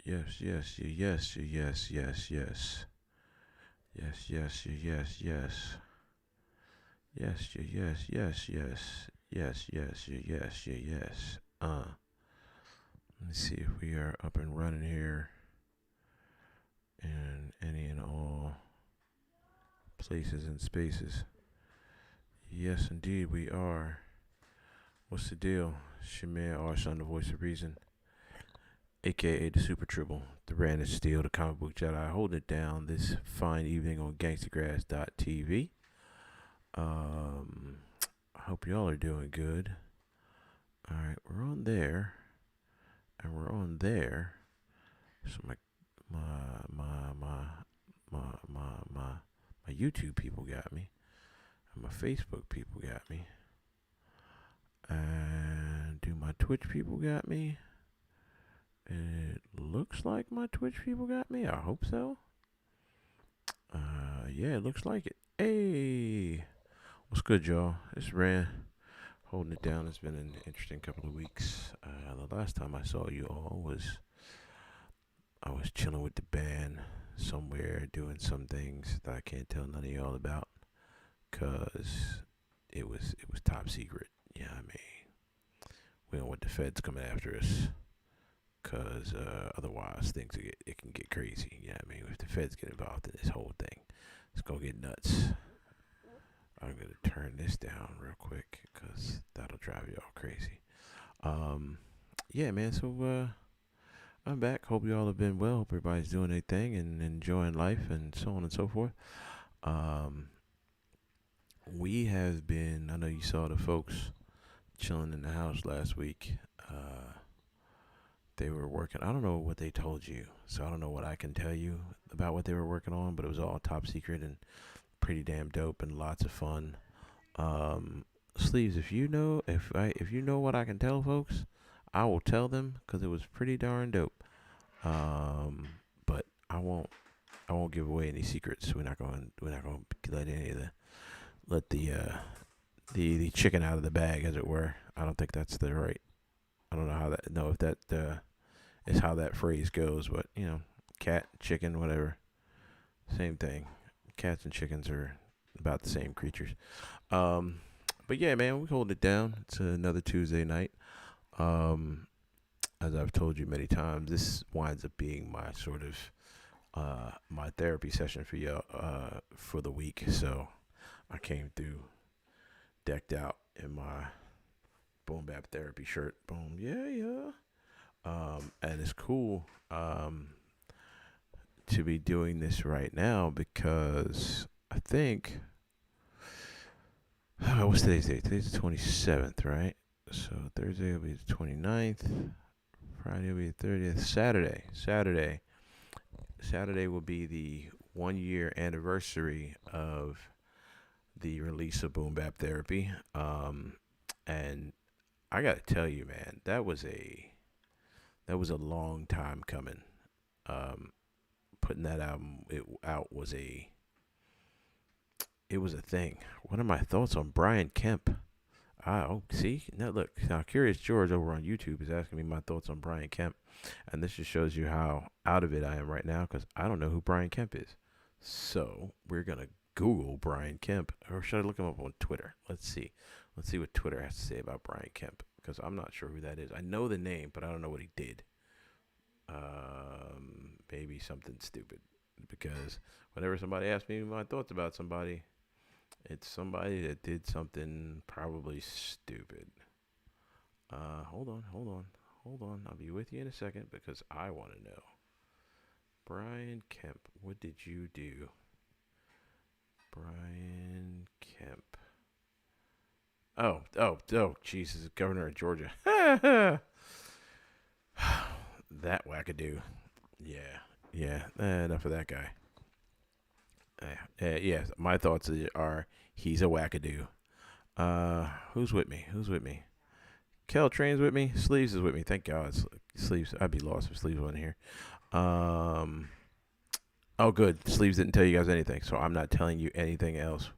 Yes, yes, yes, yes, yes, yes. Yes, yes, yes, yes. Yes, yes, yes, yes. Yes, yes, yes, yes. Let's see if we are up and running here in any and all places and spaces. Yes, indeed, we are. What's the deal? It's your man, Arshawn, the voice of reason, aka the Super Triple, the Brandon Steel, the comic book Jedi, holding it down this fine evening on Gangstagrass.tv. Um, I hope y'all are doing good. All right, we're on there, and we're on there. So my my my my my my my YouTube people got me, and my Facebook people got me, and do my Twitch people got me? It looks like my Twitch people got me. I hope so. Yeah, it looks like it. Hey, what's good, y'all? It's Rand holding it down. It's been an interesting couple of weeks. The last time I saw you all was I was chilling with the band somewhere doing some things that I can't tell none of y'all about because it was top secret. Yeah, I mean, we don't want the feds coming after us because otherwise it can get crazy. Yeah, I mean, if the feds get involved in this whole thing, it's gonna get nuts. I'm gonna turn this down real quick because that'll drive y'all crazy. Um, yeah, man. So I'm back. Hope you all have been well. Hope everybody's doing their thing and enjoying life and so on and so forth. Um, we have been. I know you saw the folks chilling in the house last week. They were working. I don't know what they told you, so I don't know what I can tell you about what they were working on. But it was all top secret and pretty damn dope and lots of fun. Um, Sleeves, if you know what I can tell folks, I will tell them because it was pretty darn dope. Um, but I won't give away any secrets. We're not going to let any of the let the chicken out of the bag, as it were. I don't think that's the right. I don't know how that. No, if that is how that phrase goes, but cat, chicken, whatever, same thing. Cats and chickens are about the same creatures. Um, but yeah, man, we hold it down. It's another Tuesday night. Um, as I've told you many times, this winds up being my sort of my therapy session for you for the week. So I came through decked out in my boom bap therapy shirt. Boom, yeah, yeah. And it's cool to be doing this right now because I think what's today's date? Today's the 27th, right? So Thursday will be the 29th. Friday will be the 30th. Saturday will be the 1 year anniversary of the release of Boom Bap Therapy. And I gotta tell you, man, that was a long time coming. Um, Putting that out was it was a thing. What are my thoughts on Brian Kemp? Oh, see now look now. Curious George over on YouTube is asking me my thoughts on Brian Kemp, and this just shows you how out of it I am right now because I don't know who Brian Kemp is. So we're gonna Google Brian Kemp, or should I look him up on Twitter? Let's see. Let's see what Twitter has to say about Brian Kemp because I'm not sure who that is. I know the name, but I don't know what he did. Maybe something stupid because whenever somebody asks me my thoughts about somebody, it's somebody that did something probably stupid. Hold on. I'll be with you in a second because I want to know. Brian Kemp, what did you do? Brian Kemp. Oh, Jesus, Governor of Georgia. That wackadoo. Yeah, yeah. Enough of that guy. Yes, my thoughts are he's a wackadoo. Who's with me? Who's with me? Kel Train's with me. Sleeves is with me. Thank God. Sleeves. I'd be lost if Sleeves wasn't here. Um. Oh, good. Sleeves didn't tell you guys anything, so I'm not telling you anything else.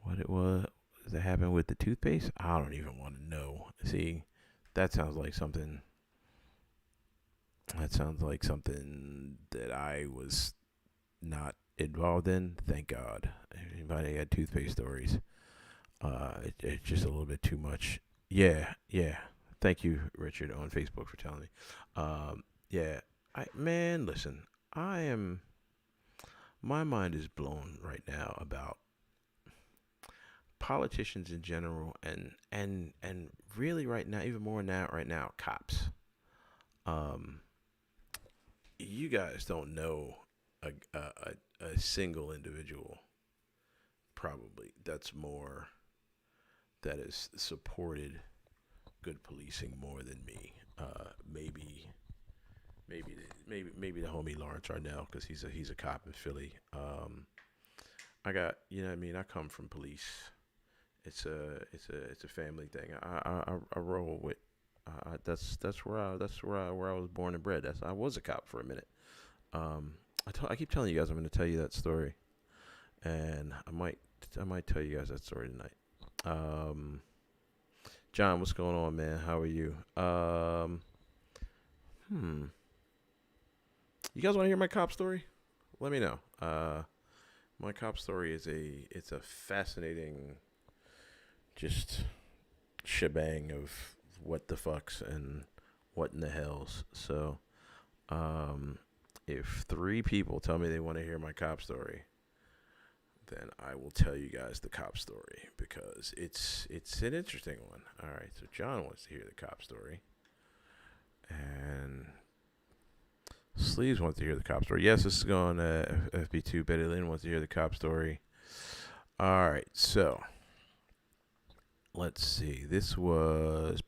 What it was that happened with the toothpaste? I don't even want to know. See, that sounds like something. That sounds like something that I was not involved in. Thank God. Anybody had toothpaste stories? It's just a little bit too much. Yeah, yeah. Thank you, Richard, on Facebook for telling me. Yeah, listen, I am. My mind is blown right now about politicians in general, and really right now, even more now, right now, cops. Um, you guys don't know a single individual probably that's more that has supported good policing more than me. Maybe the homie Lawrence Arnell because he's a cop in Philly. I got you know what I mean. I come from police. It's a family thing. I roll with. Where I was born and bred. I was a cop for a minute. I keep telling you guys I'm going to tell you that story, and I might tell you guys that story tonight. Um, John, what's going on, man? How are you? Hmm. You guys want to hear my cop story? Let me know. My cop story it's a fascinating just shebang of what the fucks and what in the hells. So, um, if three people tell me they want to hear my cop story, then I will tell you guys the cop story because it's an interesting one. All right, so John wants to hear the cop story, and Sleeves wants to hear the cop story. Yes, this is going FB2. Betty Lynn wants to hear the cop story. All right, so let's see. This was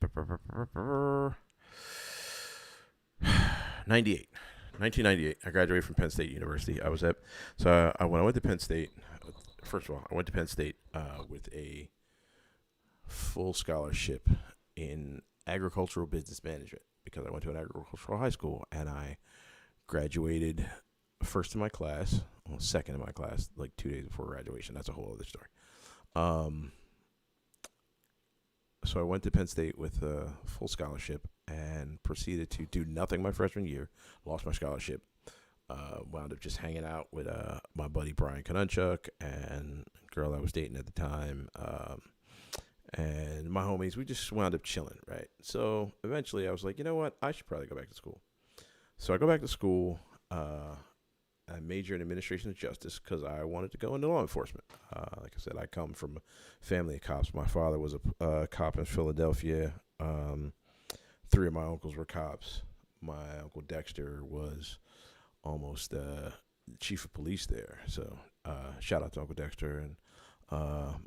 98. 1998. I graduated from Penn State University. When I went to Penn State. First of all, I went to Penn State with a full scholarship in agricultural business management because I went to an agricultural high school and I graduated first in my class, well, second in my class, like 2 days before graduation. That's a whole other story. Um, so I went to Penn State with a full scholarship and proceeded to do nothing my freshman year. Lost my scholarship. Wound up just hanging out with my buddy Brian Konunchuk and a girl I was dating at the time. And my homies, we just wound up chilling, right? So eventually I was like, you know what? I should probably go back to school. So I go back to school. I major in administration of justice because I wanted to go into law enforcement. Like I said, I come from a family of cops. My father was a cop in Philadelphia. Three of my uncles were cops. My uncle Dexter was almost chief of police there. So shout out to Uncle Dexter. And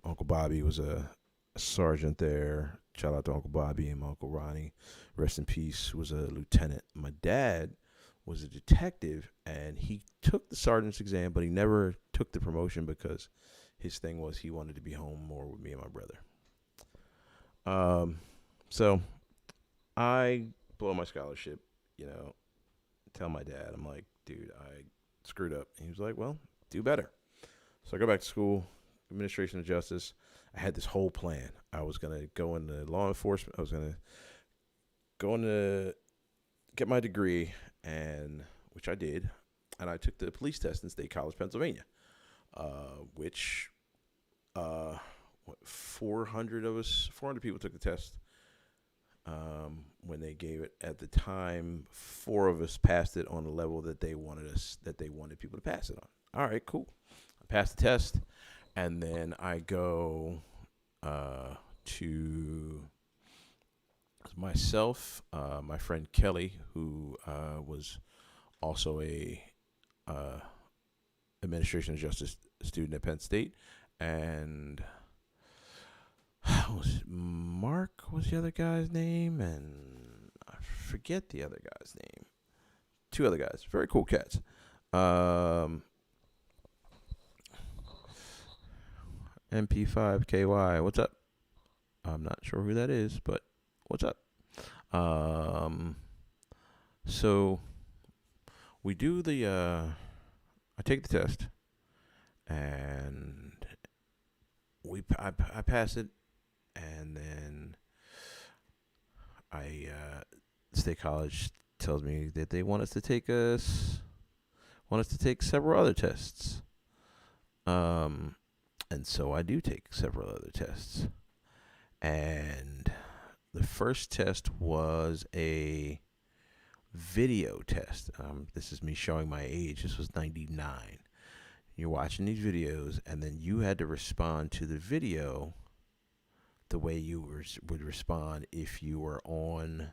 Uncle Bobby was a sergeant there. Shout out to Uncle Bobby and my Uncle Ronnie. Rest in peace, was a lieutenant. My dad was a detective, and he took the sergeant's exam, but he never took the promotion because his thing was he wanted to be home more with me and my brother. So I blow my scholarship, you know, tell my dad, I'm like, dude, I screwed up. And he was like, well, do better. So I go back to school, administration of justice. I had this whole plan. I was going to go into law enforcement. I was going to go into get my degree, and which I did. And I took the police test in State College, Pennsylvania, which 400 people took the test. When they gave it at the time, four of us passed it on the level that they wanted people to pass it on. All right, cool. I passed the test, and then I go to myself, my friend Kelly, who was also a administration of justice student at Penn State, and Mark was the other guy's name, and I forget the other guy's name. Two other guys, very cool cats. MP5KY, what's up? I'm not sure who that is, but what's up? So we do I take the test, and I pass it, and then State College tells me that they want us to take several other tests. And so I do take several other tests. And the first test was a video test. This is me showing my age. This was 99. You're watching these videos, and then you had to respond to the video the way you would respond if you were on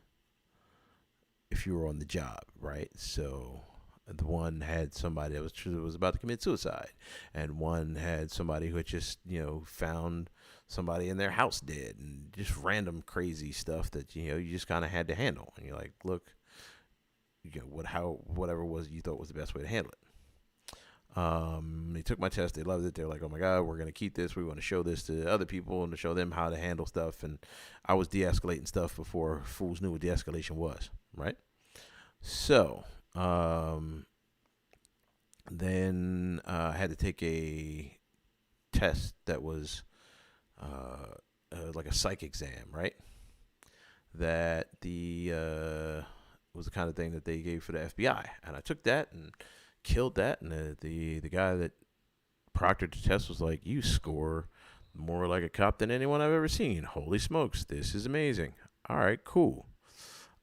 the job, right? So the one had somebody that was about to commit suicide, and one had somebody who had just found somebody in their house dead, and just random crazy stuff that you just kind of had to handle. And you're like, look, whatever was you thought was the best way to handle it. They took my test. They loved it. They're like, oh my God, we're going to keep this. We want to show this to other people and to show them how to handle stuff. And I was de-escalating stuff before fools knew what de-escalation was, right? So, then I had to take a test that was like a psych exam, right? That was the kind of thing that they gave for the FBI. And I took that and killed that, and the guy that proctored the test was like, you score more like a cop than anyone I've ever seen. Holy smokes, this is amazing. All right, cool.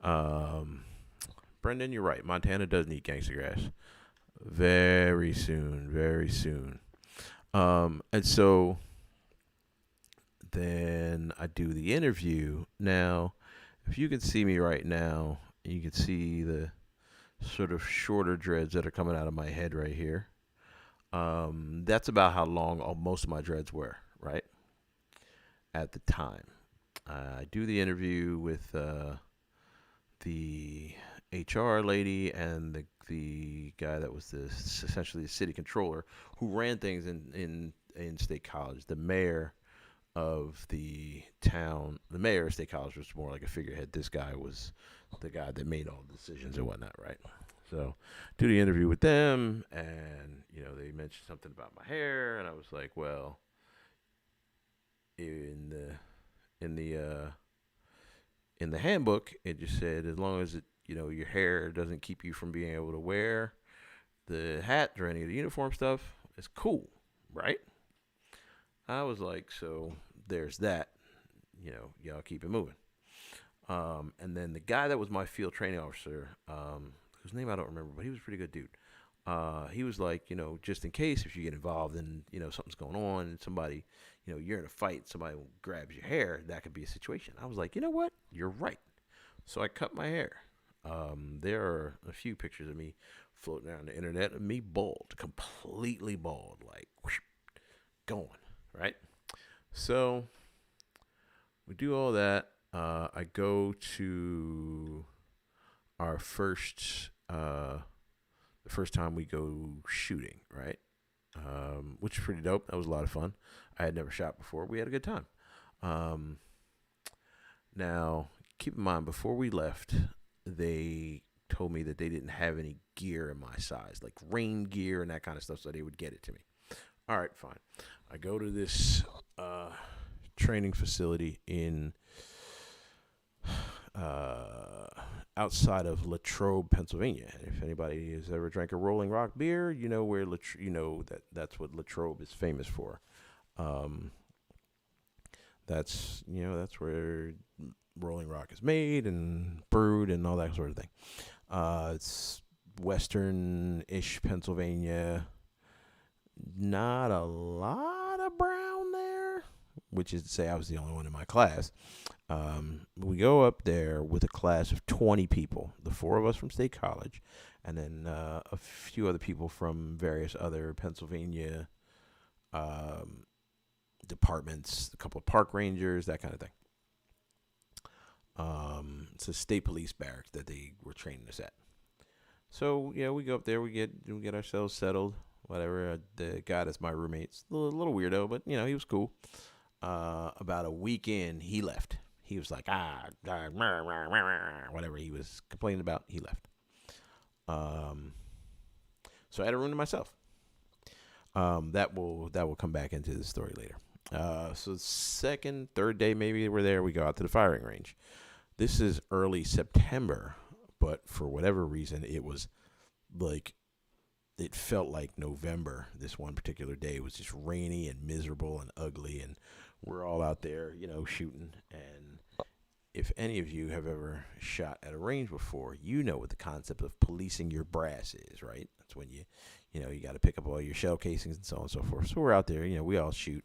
Brendan, you're right. Montana does need Gangstagrass. Very soon, very soon. And so then I do the interview. Now, if you can see me right now, you can see the sort of shorter dreads that are coming out of my head right here. That's about how long most of my dreads were, right? At the time. I do the interview with the HR lady and the guy that was essentially the city controller who ran things in State College. The mayor of the town, the mayor of State College was more like a figurehead. This guy was the guy that made all the decisions and whatnot, right? So, do the interview with them, and they mentioned something about my hair, and I was like, well, in the handbook, it just said as long as your hair doesn't keep you from being able to wear the hat or any of the uniform stuff, it's cool, right? I was like, so there's that. Y'all keep it moving. And then the guy that was my field training officer, whose name I don't remember, but he was a pretty good dude. He was like, just in case if you get involved and, something's going on and somebody, you're in a fight, somebody grabs your hair, that could be a situation. I was like, you know what? You're right. So I cut my hair. There are a few pictures of me floating around the internet of me bald, completely bald, like whoosh, going, right? So we do all that. I go to our the first time we go shooting, right? Which is pretty dope. That was a lot of fun. I had never shot before. We had a good time. Now, keep in mind, before we left, they told me that they didn't have any gear in my size, like rain gear and that kind of stuff, so they would get it to me. All right, fine. I go to this training facility in outside of Latrobe, Pennsylvania. If anybody has ever drank a Rolling Rock beer, you know where that's what Latrobe is famous for. That's where Rolling Rock is made and brewed and all that sort of thing. It's western-ish Pennsylvania. Not a lot of brown there, which is to say I was the only one in my class. We go up there with a class of 20 people, the 4 of us from State College, and then a few other people from various other Pennsylvania departments, a couple of park rangers, that kind of thing. It's a state police barracks that they were training us at. So we go up there, we get ourselves settled, whatever. The guy that's my roommate's a little weirdo, but he was cool. About a week in, he left. He was like, whatever he was complaining about, he left. So I had a room to myself. That will come back into the story later. So second, third day maybe we're there. We go out to the firing range. This is early September, But for whatever reason, it was like it felt like November. This one particular day it was just rainy and miserable and ugly, and we're all out there, shooting. And if any of you have ever shot at a range before, you know what the concept of policing your brass is, right? That's when you got to pick up all your shell casings and so on and so forth. So we're out there, we all shoot.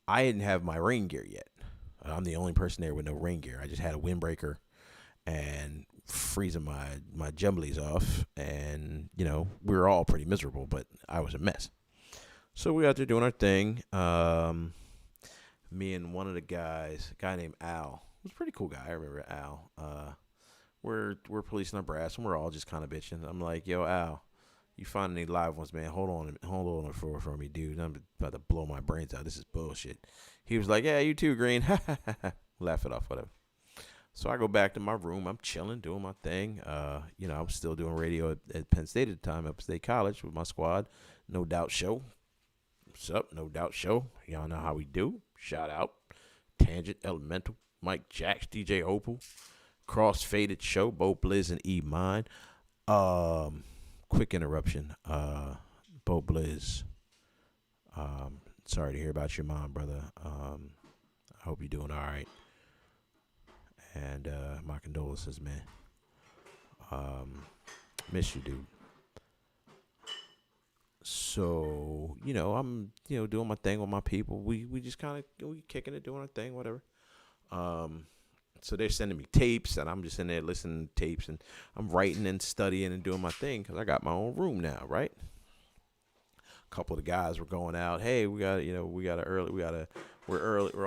I didn't have my rain gear yet. I'm the only person there with no rain gear. I just had a windbreaker and freezing my jumblies off, and we were all pretty miserable, but I was a mess. So we out there doing our thing. Me and one of the guys, a guy named Al, was a pretty cool guy. I remember Al. We're policing our brass, and we're all just kind of bitching. I'm like, yo, Al, you find any live ones, man? Hold on for me, dude. I'm about to blow my brains out. This is bullshit. He was like, yeah, you too, Green. Laugh it off, whatever. So I go back to my room. I'm chilling, doing my thing. I'm still doing radio at Penn State at the time, Upstate College with my squad. No Doubt Show. What's up? No Doubt Show. Y'all know how we do. Shout out. Tangent, Elemental, Mike Jacks, DJ Opal, Cross-Faded Show, Bo Blizz and E Mine. Quick interruption. Bo Blizz. Sorry to hear about your mom, brother. I hope you're doing all right. And my condolences, man. Miss you, dude. So, I'm, doing my thing with my people. We just kind of, we kicking it, doing our thing, whatever. So they're sending me tapes, and I'm just in there listening to tapes, and I'm writing and studying and doing my thing because I got my own room now, right? A couple of the guys were going out. Hey, we're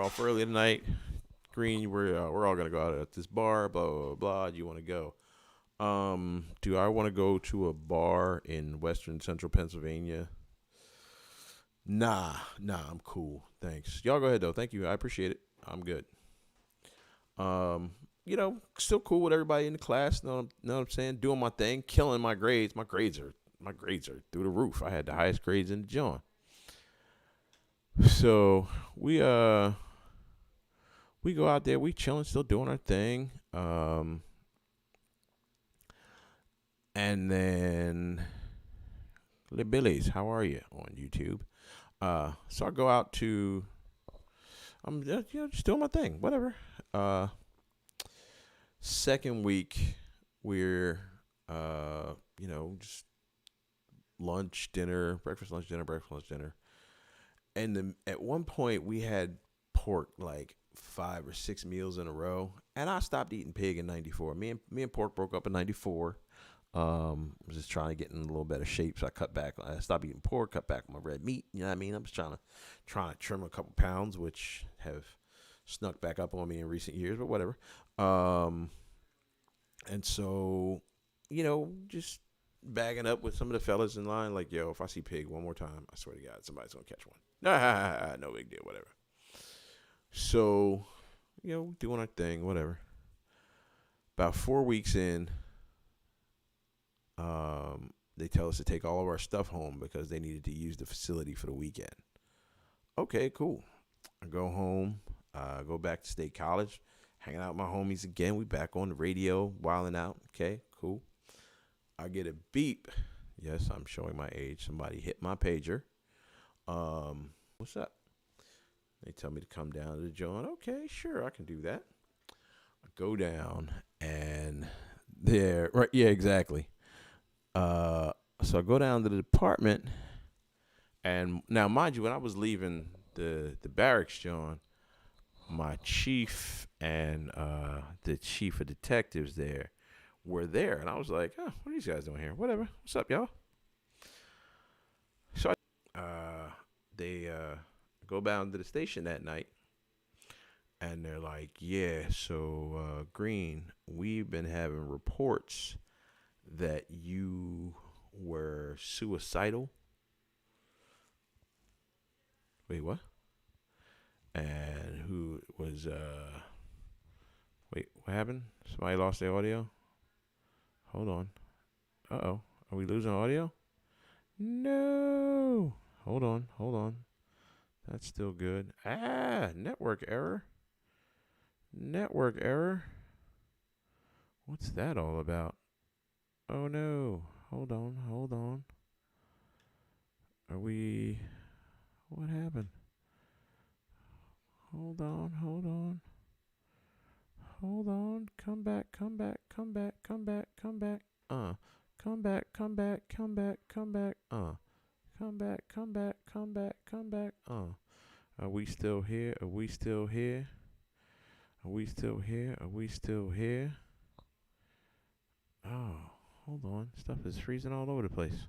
off early tonight. Green, we're all gonna go out at this bar. Blah blah blah. Do you want to go? Do I want to go to a bar in western central Pennsylvania? Nah, I'm cool. Thanks. Y'all go ahead though. Thank you. I appreciate it. I'm good. Still cool with everybody in the class. Know what I'm saying? Doing my thing, killing my grades. My grades are through the roof. I had the highest grades in the John. So we go out there, we chilling, still doing our thing. And then Le Billies, how are you on YouTube? So I go out to, I'm just doing my thing, whatever. Second week, we're just lunch, dinner, breakfast, lunch, dinner. And at one point we had pork like 5 or 6 meals in a row, and I stopped eating pig in '94. Me and pork broke up in '94. I was just trying to get in a little better shape, so I cut back. I stopped eating pork, cut back on my red meat. You know what I mean? I'm just trying to trim a couple pounds, which have snuck back up on me in recent years, but whatever. And so, just bagging up with some of the fellas in line, like, yo, if I see pig one more time, I swear to God, somebody's gonna catch one. No big deal, whatever. So, doing our thing, whatever. About 4 weeks in, they tell us to take all of our stuff home because they needed to use the facility for the weekend. Okay, cool. I go home, go back to State College, hanging out with my homies again. We back on the radio, wilding out. Okay, cool. I get a beep. Yes, I'm showing my age. Somebody hit my pager. What's up? They tell me to come down to the joint. Okay, sure, I can do that. I go down, and there, right? Yeah, exactly. So I go down to the department, and now, mind you, when I was leaving the barracks, John, my chief and the chief of detectives there were there, and I was like, oh, what are these guys doing here? Whatever. What's up, y'all? So they go down to the station that night, and they're like, yeah, so Green, we've been having reports that you were suicidal. Wait, what? And who was, wait, what happened? Somebody lost their audio? Hold on. Uh-oh. Are we losing audio? No. Hold on. That's still good. Network error. What's that all about? Oh no. Hold on. Hold on. Are we. What happened? Hold on. Hold on. Hold on. Come back. Come back. Come back. Come back. Come back. Come back. Come back. Come back. Come back. Come back. Come back. Come back. Come back. Are we still here? Are we still here? Are we still here? Are we still here? Oh, hold on. Stuff is freezing all over the place.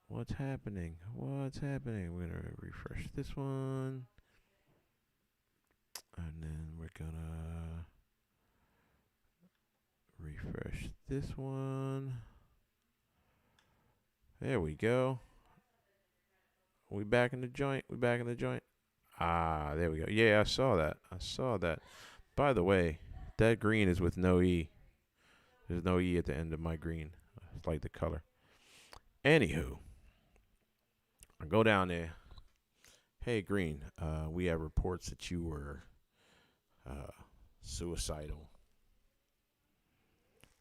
What's happening? What's happening? We're gonna refresh this one. And then we're gonna refresh this one. There we go. We back in the joint. We back in the joint. Ah, there we go. Yeah, I saw that. I saw that. By the way, that green is with no E. There's no E at the end of my green. It's like the color. Anywho, I go down there. Hey, Green, we have reports that you were uh, suicidal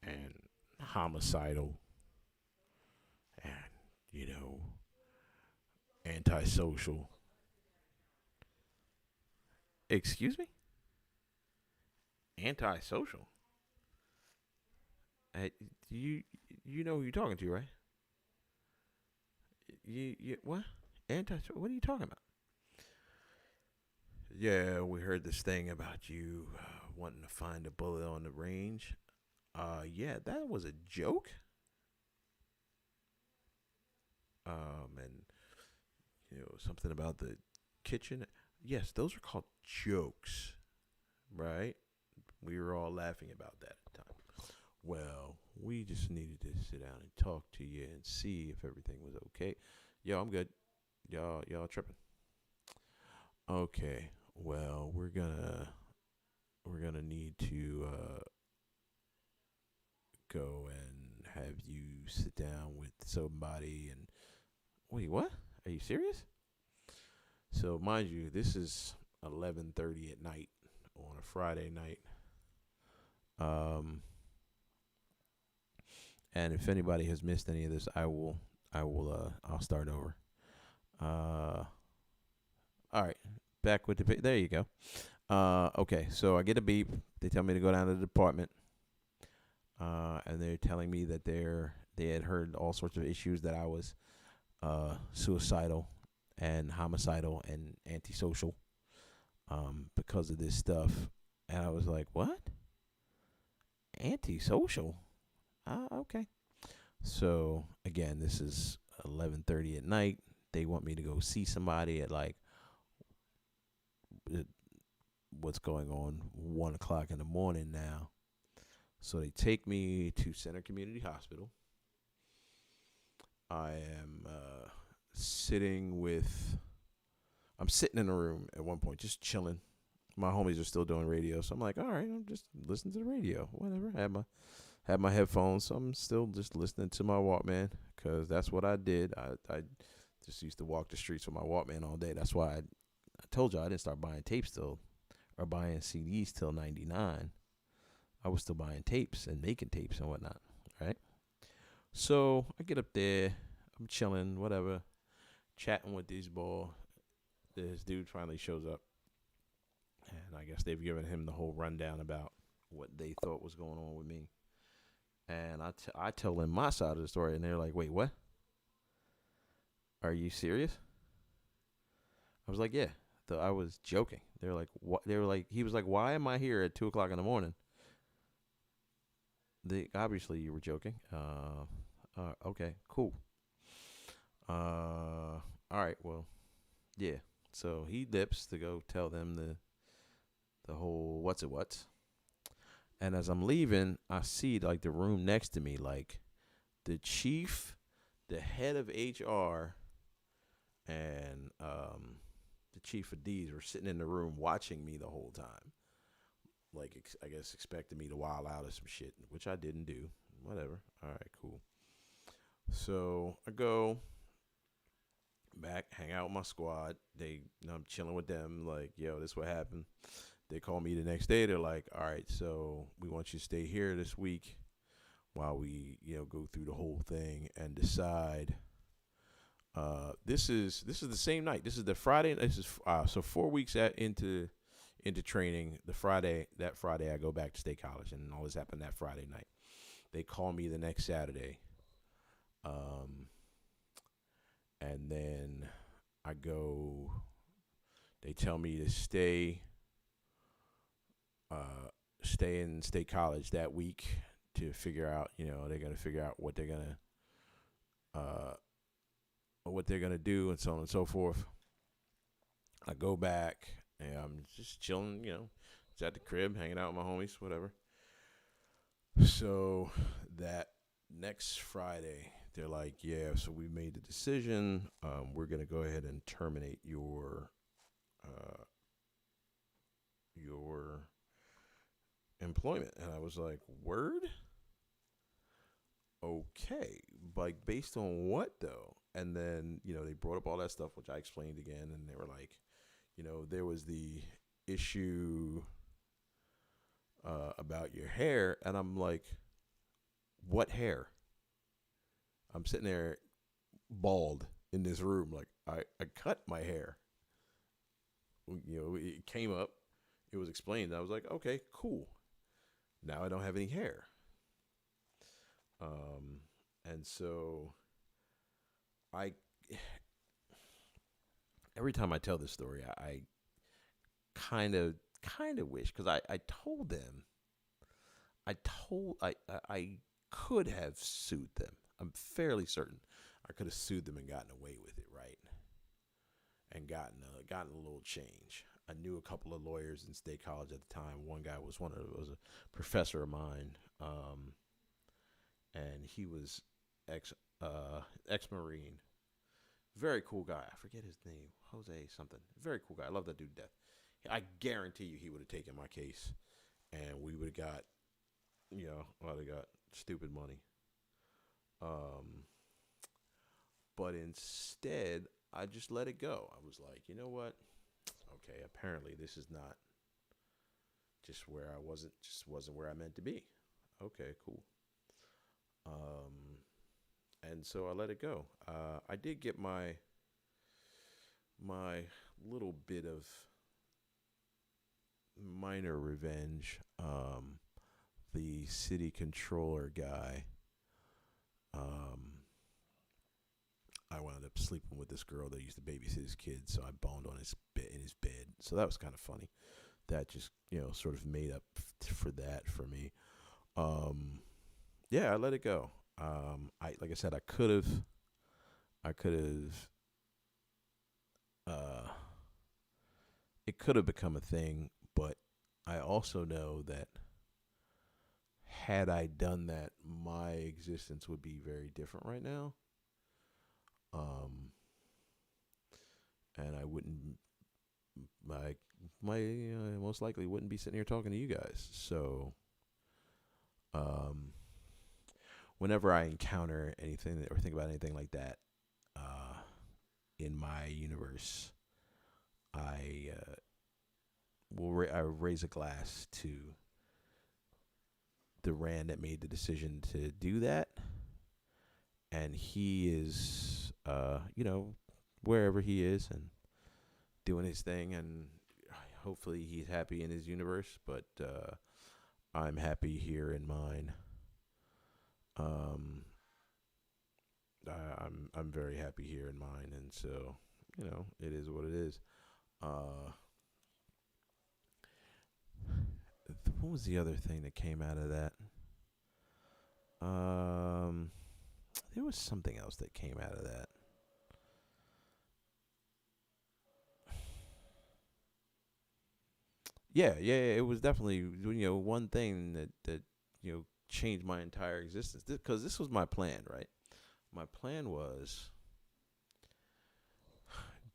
and homicidal and, you know, antisocial. Excuse me? Antisocial? Uh, you you know who you're talking to, right? You what? Anti? What are you talking about? Yeah, we heard this thing about you wanting to find a bullet on the range. Yeah, that was a joke. And something about the kitchen. Yes, those are called jokes, right? We were all laughing about that at the time. Well, we just needed to sit down and talk to you and see if everything was okay. Yo, I'm good. Y'all tripping. Okay. Well, we're gonna need to go and have you sit down with somebody and wait, what? Are you serious? So, mind you, this is 11:30 at night on a Friday night. Um and if anybody has missed any of this, I'll start over. Uh all right. Back with there you go. Okay, so I get a beep. They tell me to go down to the department. And they're telling me that they had heard all sorts of issues that I was suicidal and homicidal and antisocial because of this stuff. And I was like, what? Antisocial? Okay. So again, this is 11:30 at night. They want me to go see somebody at like what's going on 1 o'clock in the morning now. So they take me to Center Community Hospital. I am sitting with. I'm sitting in a room at one point, just chilling. My homies are still doing radio, so I'm like, all right, I'm just listening to the radio, whatever. Had my headphones, so I'm still just listening to my Walkman because that's what I did. I just used to walk the streets with my Walkman all day. That's why I told you I didn't start buying tapes till or buying CDs till '99. I was still buying tapes and making tapes and whatnot, right? So I get up there, I'm chilling, whatever, chatting with these boys. This dude finally shows up, and I guess they've given him the whole rundown about what they thought was going on with me. And I tell them my side of the story, and they're like, "Wait, what? Are you serious?" I was like, "Yeah." I was joking. They're like, "What?" They were like, "He was like, why am I here at 2 o'clock in the morning?" They obviously you were joking. Okay, cool. All right, well, yeah. So he dips to go tell them the whole what's it what. And as I'm leaving, I see like the room next to me, like the chief, the head of HR, and the chief of D's were sitting in the room watching me the whole time. Like I guess expecting me to wild out or some shit, which I didn't do. Whatever. All right, cool. So I go back, hang out with my squad. I'm chilling with them. Like, yo, this what happened. They call me the next day. They're like, all right, so we want you to stay here this week while we go through the whole thing and decide. This is the same night. This is the Friday. This is so 4 weeks into training. That Friday I go back to State College, and all this happened that Friday night. They call me the next Saturday, um, and then I go. They tell me to stay in State College that week to figure out. They're gonna figure out uh, what they're gonna do, and so on and so forth. I go back and I'm just chilling, just at the crib, hanging out with my homies, whatever. So that next Friday, they're like, "Yeah, so we made the decision. We're gonna go ahead and terminate uh, your employment." And I was like, "Word? Okay, like based on what though?" And then they brought up all that stuff, which I explained again, and they were like, there was the issue about your hair, and I'm like, "What hair?" I'm sitting there bald in this room, like I cut my hair. It came up, it was explained. I was like, "Okay, cool. Now I don't have any hair." Um, and so I, every time I tell this story, I kind of wish, because I told them, I could have sued them. I'm fairly certain I could have sued them and gotten away with it, right? And gotten a little change. I knew a couple of lawyers in State College at the time. One guy was a professor of mine, and he was ex ex Marine. Very cool guy. I forget his name. Jose something. Very cool guy. I love that dude to death. I guarantee you he would have taken my case, and we would have got, I'd have got stupid money. Um, but instead, I just let it go. I was like, you know what? Okay, apparently this is not just wasn't where I meant to be. Okay, cool. Um, and so I let it go. I did get my little bit of minor revenge. The city controller guy. Um, I wound up sleeping with this girl that used to babysit his kids, so I boned on his bed in his bed. So that was kind of funny. That just sort of made up for that for me. Um, yeah, I let it go. I like I said, I could have, uh, it could have become a thing, but I also know that had I done that, my existence would be very different right now. Um, and I wouldn't, my, most likely wouldn't be sitting here talking to you guys. So, um, whenever I encounter anything or think about anything like that, uh, in my universe, I I raise a glass to the Rand that made the decision to do that, and he is, wherever he is and doing his thing, and hopefully he's happy in his universe. But I'm happy here in mine. Um, I'm very happy here in mine, and so it is what it is. Uh, what was the other thing that came out of that? Um, there was something else that came out of that. Yeah. It was definitely one thing that changed my entire existence, because this was my plan, right? My plan was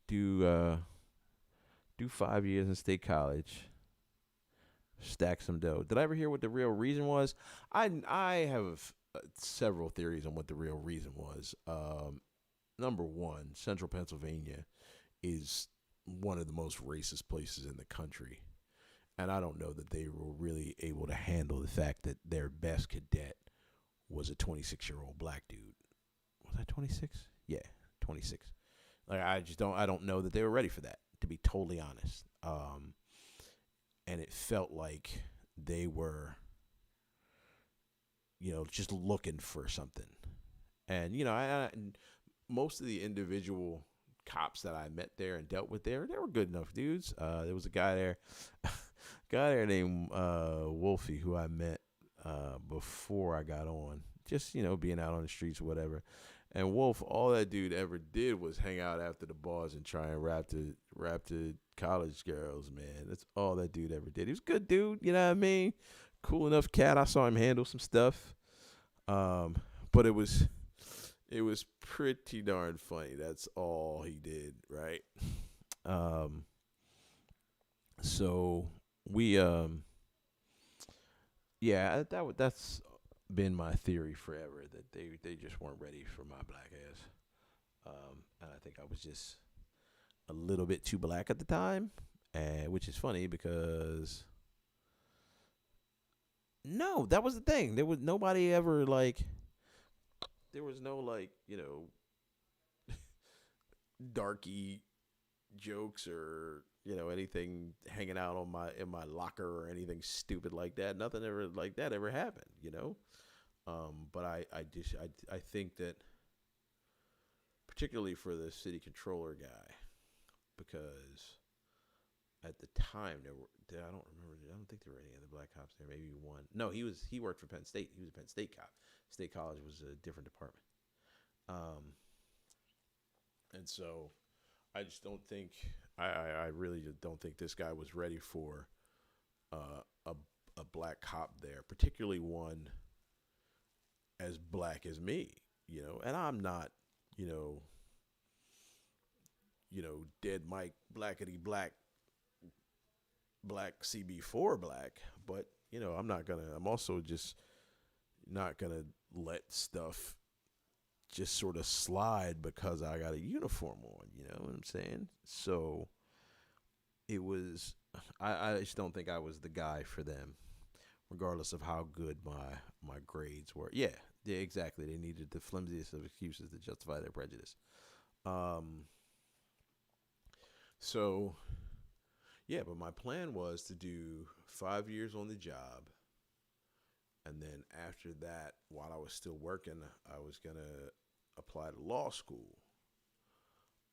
do uh, do 5 years in state college, stack some dough. Did I ever hear what the real reason was? I have several theories on what the real reason was. Number one, Central Pennsylvania is one of the most racist places in the country, and I don't know that they were really able to handle the fact that their best cadet was a 26-year-old black dude. Was I 26? Yeah, 26. Like I don't know that they were ready for that, to be totally honest. And it felt like they were, just looking for something. And most of the individual cops that I met there and dealt with there, they were good enough dudes. There was a guy there, named Wolfie, who I met before I got on, just being out on the streets or whatever. And Wolf, all that dude ever did was hang out after the bars and try and rap to college girls, man. That's all that dude ever did. He was a good dude, you know what I mean? Cool enough cat. I saw him handle some stuff. But it was pretty darn funny. That's all he did, right? Um, so we yeah, that's been my theory forever, that they just weren't ready for my black ass. And I think I was just a little bit too black at the time, and which is funny because no, that was the thing. There was nobody ever like. There was no like darky jokes or anything hanging out on my in my locker or anything stupid like that. Nothing ever like that ever happened. But I think that particularly for the city controller guy, because at the time I don't remember. I don't think there were any other black cops there. Maybe one. No, he worked for Penn State. He was a Penn State cop. State College was a different department. And so I just don't think I really just don't think this guy was ready for a black cop there, particularly one as black as me. And I'm not, you know, dead Mike blackety black CB4 black, but I'm also just not gonna let stuff just sort of slide because I got a uniform on. You know what I'm saying? So it was. I just don't think I was the guy for them, regardless of how good my grades were. Yeah, exactly. They needed the flimsiest of excuses to justify their prejudice. Um. So yeah, but my plan was to do 5 years on the job, and then after that, while I was still working, I was gonna apply to law school.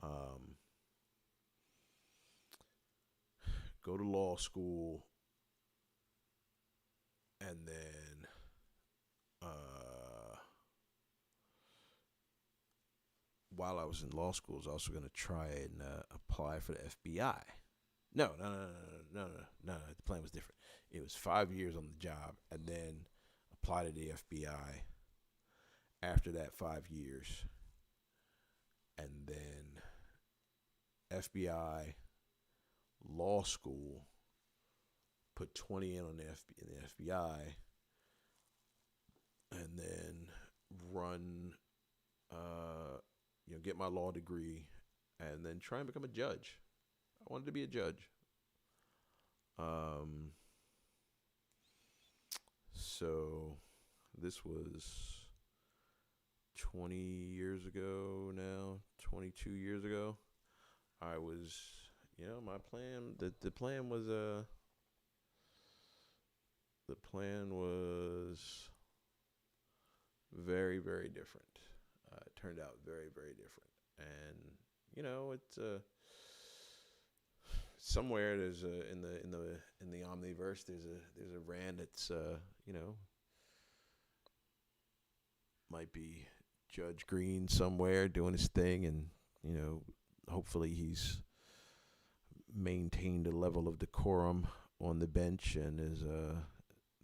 Um, go to law school, and then uh, while I was in law school, I was also gonna try and apply for the FBI. No, no, no, no, no, no, no, no. The plan was different. It was 5 years on the job, and then apply to the FBI after that 5 years, and then FBI law school, put 20 in on the FBI, and then run, get my law degree, and then try and become a judge. I wanted to be a judge. Um, so this was 20 years ago now, 22 years ago. I was, my plan, the plan was, very, very different. It turned out very, very different. And, it's, somewhere there's in the omniverse, there's a Rand that's, might be Judge Green somewhere doing his thing, and, hopefully he's maintained a level of decorum on the bench and has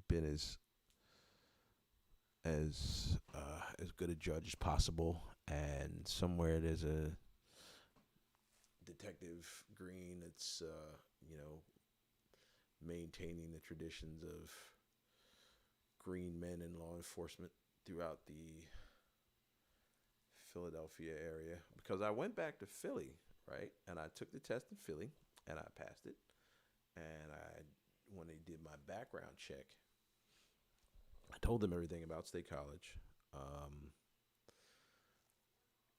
been as good a judge as possible. And somewhere there's a Detective Green that's maintaining the traditions of green men in law enforcement throughout the Philadelphia area. Because I went back to Philly, right, and I took the test in Philly and I passed it. And when they did my background check, I told them everything about State College, um,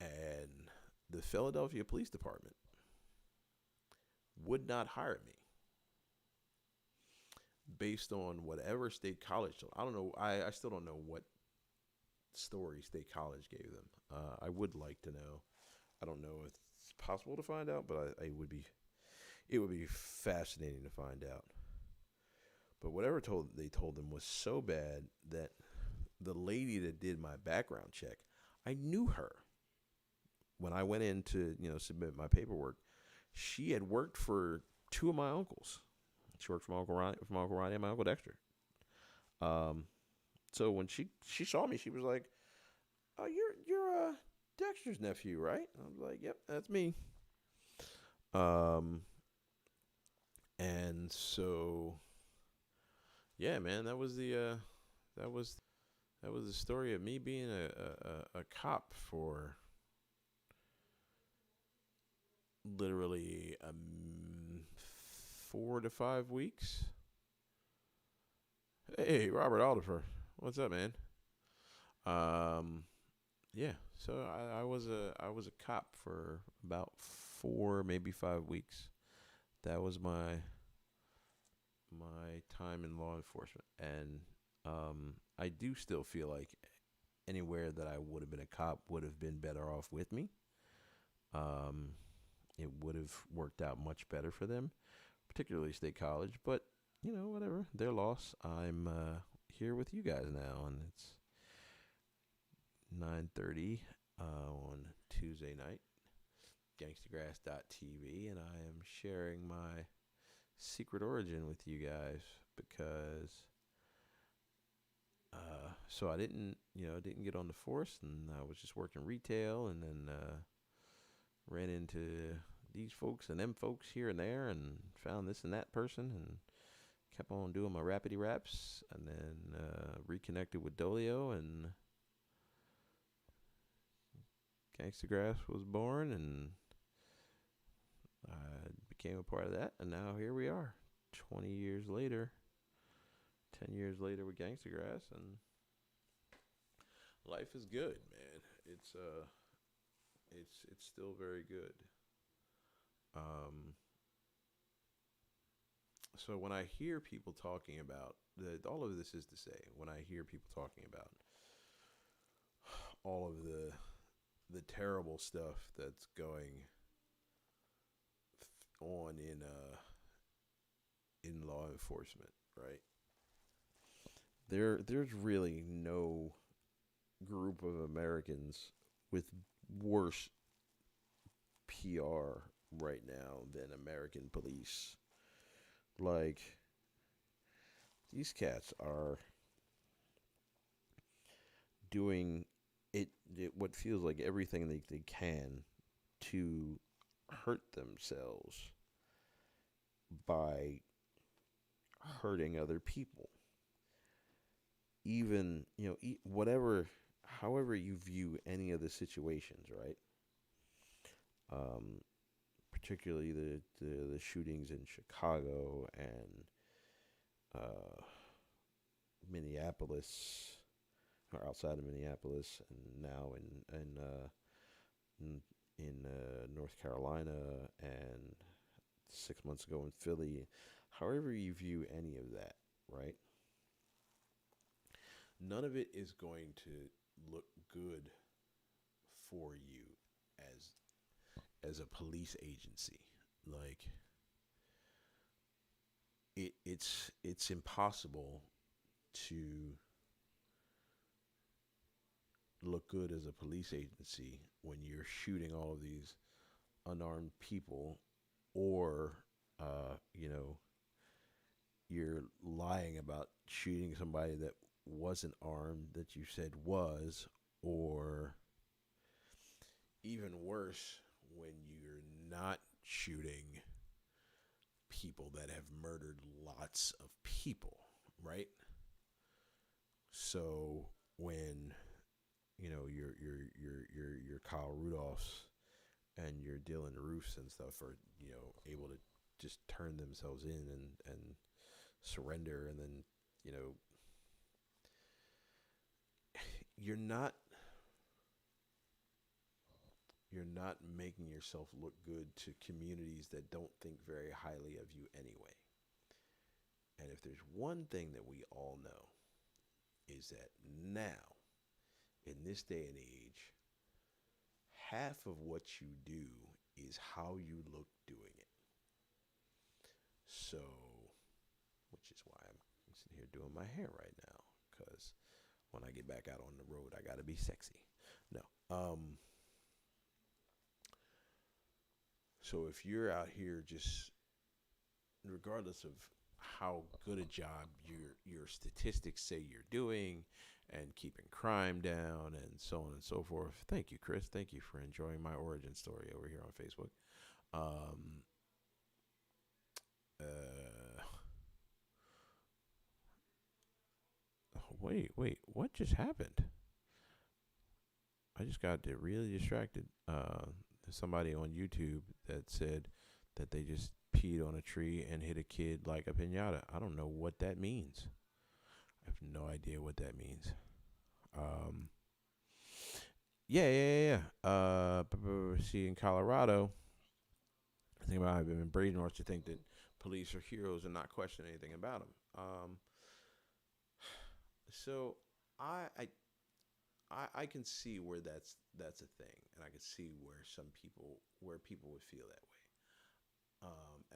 and the Philadelphia Police Department would not hire me based on whatever State College. I don't know. I still don't know what story State College gave them. I would like to know. I don't know if it's possible to find out, but I would be. It would be fascinating to find out. But whatever they told them was so bad that the lady that did my background check, I knew her when I went in to submit my paperwork. She had worked for two of my uncles. She worked for my Uncle Ronnie and my Uncle Dexter. Um, so when she saw me, she was like, "Oh, you're Dexter's nephew, right?" I was like, "Yep, that's me." Um, and so yeah, man, that was that was the story of me being a cop for literally 4 to 5 weeks. Hey, Robert Oliver, what's up, man? Um, yeah, so I was a cop for about 4, maybe 5 weeks. That was my time in law enforcement, and I do still feel like anywhere that I would have been a cop would have been better off with me. Um, it would have worked out much better for them, particularly State College. But whatever, their loss. I'm here with you guys now, and it's 9:30 on Tuesday night. Gangstagrass.tv, and I am sharing my secret origin with you guys because so I didn't get on the force, and I was just working retail, and then ran into these folks and them folks here and there, and found this and that person, and kept on doing my rapidy raps, and then reconnected with Dolio, and Gangstagrass was born, and I became a part of that, and now here we are, 20 years later, 10 years later with Gangstagrass, and life is good, man. It's still very good. Um, so when I hear people talking about all of this is to say, when I hear people talking about all of the terrible stuff that's going on in law enforcement, right? There's really no group of Americans with worse PR right now than American police. Like, these cats are doing what feels like everything they can to hurt themselves by hurting other people. Even, whatever, however you view any of the situations, right? Um, Particularly the shootings in Chicago and uh, Minneapolis, or outside of Minneapolis, and now in North Carolina, and 6 months ago in Philly. However you view any of that, right? None of it is going to look good for you as a police agency. Like, it's impossible to look good as a police agency when you're shooting all of these unarmed people, or you're lying about shooting somebody that wasn't armed that you said was, or even worse, when you're not shooting people that have murdered lots of people, right? So when your Kyle Rudolphs and your Dylan Roofs and stuff are able to just turn themselves in and surrender, and then you know you're not you're not making yourself look good to communities that don't think very highly of you anyway. And if there's one thing that we all know is that now, in this day and age, half of what you do is how you look doing it. So, which is why I'm sitting here doing my hair right now, because when I get back out on the road, I got to be sexy. No. So if you're out here just, regardless of how good a job your statistics say you're doing, and keeping crime down and so on and so forth. Thank you, Chris. Thank you for enjoying my origin story over here on Facebook. Um, uh, wait, what just happened? I just got really distracted. There's somebody on YouTube that said that they just peed on a tree and hit a kid like a pinata. I don't know what that means. I have no idea what that means. Um, see, in Colorado, I think about I've been brainwashed to think that police are heroes and not question anything about them. So I, I I can see where that's a thing, and I can see where people would feel that way.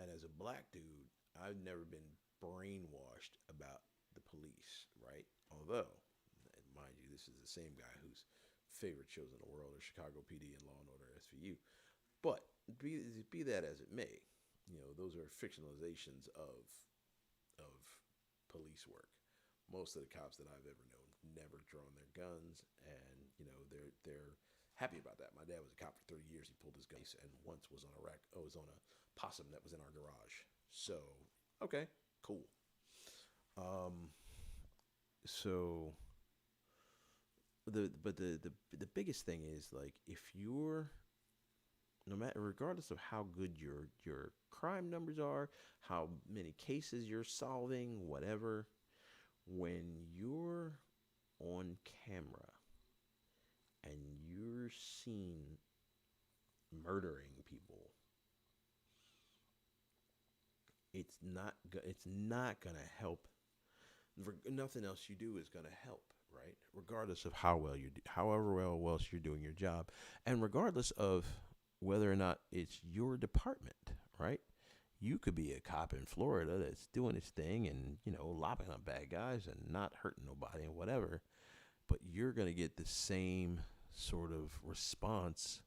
And as a black dude, I've never been brainwashed about the police, right? Although, and mind you, this is the same guy whose favorite shows in the world are Chicago PD and Law and Order SVU. But be that as it may, those are fictionalizations of police work. Most of the cops that I've ever known never drawn their guns, and they're happy about that. My dad was a cop for 30 years. He pulled his guns and once was on a was on a possum that was in our garage. So okay, cool. Um, so the biggest thing is, like, if you're, no matter, regardless of how good your crime numbers are, how many cases you're solving, whatever, when you're on camera and you're seen murdering people, it's not gonna help. Nothing else you do is gonna help, right? Regardless of how well you do, however well else you're doing your job, and regardless of whether or not it's your department, right? You could be a cop in Florida that's doing his thing and lopping up bad guys and not hurting nobody and whatever, but you're gonna get the same sort of response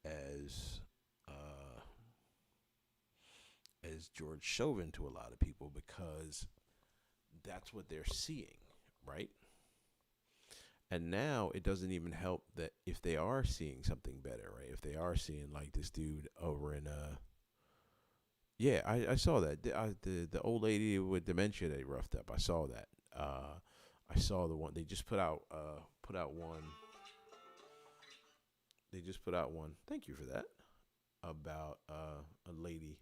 as uh, as George Chauvin to a lot of people, because that's what they're seeing, right? And now it doesn't even help that if they are seeing something better, right? If they are seeing like this dude over in yeah, I saw that the old lady with dementia they roughed up. I saw that. I saw the one they just put out one. They just put out one. Thank you for that. About a lady